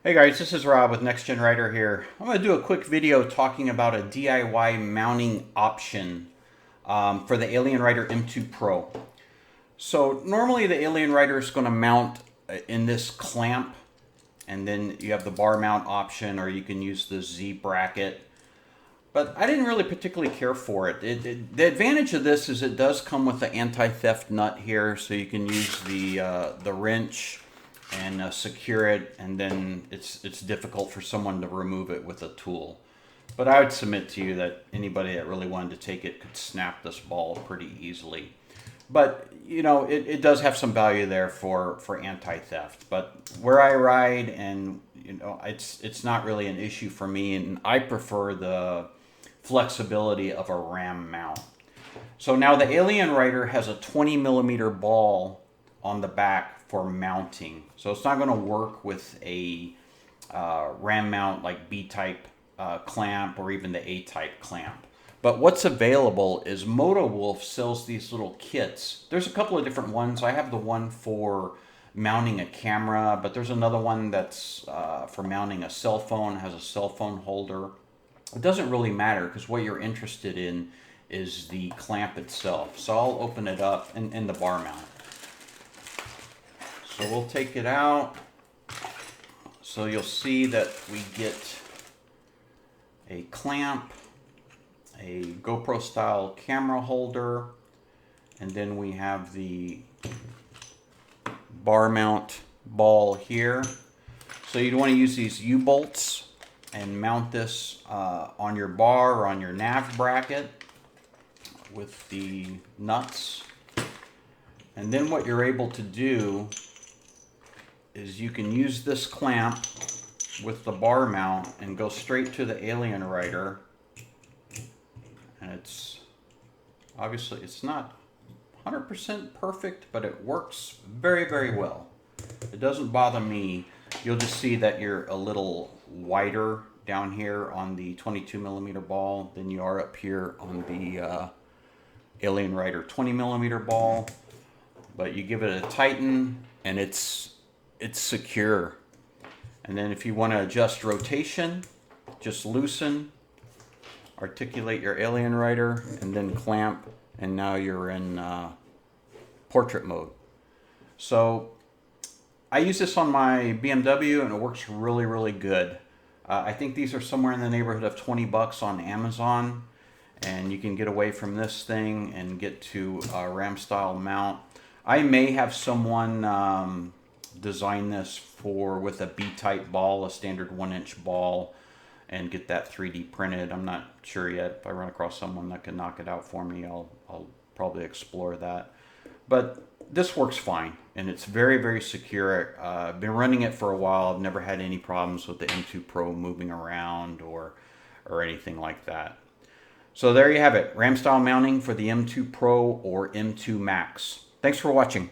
Hey guys, this is Rob with AlienRider here. I'm going to do a quick video talking about a DIY mounting option for the AlienRider M2 Pro. So normally the AlienRider is going to mount in this clamp, and then you have the bar mount option, or you can use the Z bracket. But I didn't really particularly care for it. The advantage of this is it does come with the anti-theft nut here, so you can use the wrench and secure it, and then it's difficult for someone to remove it with a tool. But I would submit to you that anybody that really wanted to take it could snap this ball pretty easily. But you know, it does have some value there for anti-theft. But where I ride, and you know, it's not really an issue for me, and I prefer the flexibility of a ram mount. So now the AlienRider has a 20 millimeter ball on the back for mounting. So it's not going to work with a ram mount like B-type clamp or even the A-type clamp. But what's available is MotoWolf sells these little kits. There's a couple of different ones. I have the one for mounting a camera, but there's another one that's for mounting a cell phone, has a cell phone holder. It doesn't really matter because what you're interested in is the clamp itself. So I'll open it up in the bar mount. So we'll take it out. So you'll see that we get a clamp, a GoPro style camera holder, and then we have the bar mount ball here. So you'd want to use these U-bolts and mount this on your bar or on your nav bracket with the nuts. And then what you're able to do is you can use this clamp with the bar mount and go straight to the AlienRider. And it's obviously, it's not 100% perfect, but it works very, very well. It doesn't bother me. You'll just see that you're a little wider down here on the 22 millimeter ball than you are up here on the AlienRider 20 millimeter ball. But you give it a tighten and it's secure. And then if you want to adjust rotation, just loosen, articulate your AlienRider, and then clamp, and now you're in portrait mode. So I use this on my BMW and it works really, really good. I think these are somewhere in the neighborhood of 20 bucks on Amazon, and you can get away from this thing and get to a ram style mount. I may have someone design this with a B-type ball, a standard 1-inch ball, and get that 3D printed. I'm not sure yet. If I run across someone that can knock it out for me, I'll probably explore that. But this works fine, and it's very, very secure. I've been running it for a while. I've never had any problems with the M2 Pro moving around or anything like that. So there you have it, ram style mounting for the M2 Pro or M2 Max. Thanks for watching.